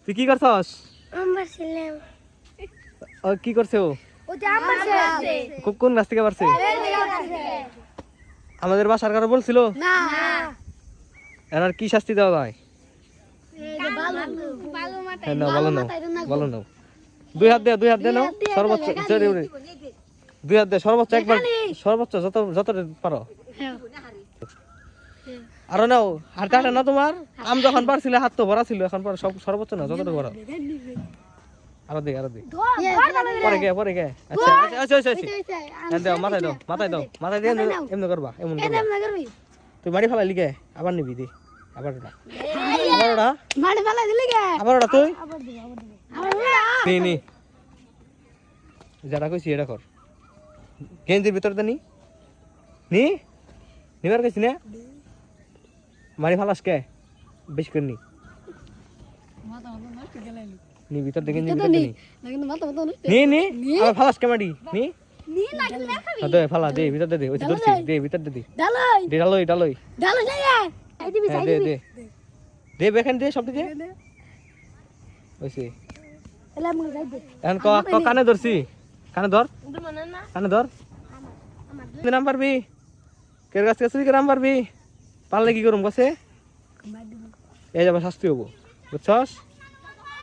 তুই কি করছস? আমার ছিলাম ও কি করছে ও? ও যে আমার আছে কোন গাছ থেকে পারছে? আমাদের বাসার কারো বলছিল না এনার কি শাস্তি দেওয়া যায়? ভালো হ্যাঁ নাও ভালো নাও দুই হাত দে নাও সর্বোচ্চ দুই হাত দে সর্বোচ্চ একবার সর্বোচ্চ যত পারো আরো নাও হাতে হাতে না তোমার আম যখন পারছিলে হাত তো ভরা ছিল এখন সব সর্বোচ্চ না যতটুকু ভরা আরো দে পরে গে আচ্ছা দাও মাথায় দিয়ে এমনি করবা এমন তুই মারি ফেলা লিগে আবার নিবি দি আবার ওটা তুই নি যারা কইছি এটা কর গেঞ্জির ভিতর নি নিবার কইছি না মারি ফালাস কে বেশ করে নি ভিতর দেখে নি আবার ফালাস কে মারি নি দে ফালা দে ভিতর দে ওই ধরছি দে ভিতর দে ডালই দে বেখান দে সব দে ওইছে এখন কানে ধরছি কানে ধর নাম পারবি কের গাছ কাছে নাম পারবি পারলে কি করুম গাছে এই যাবে শাস্তি হবো বুঝছস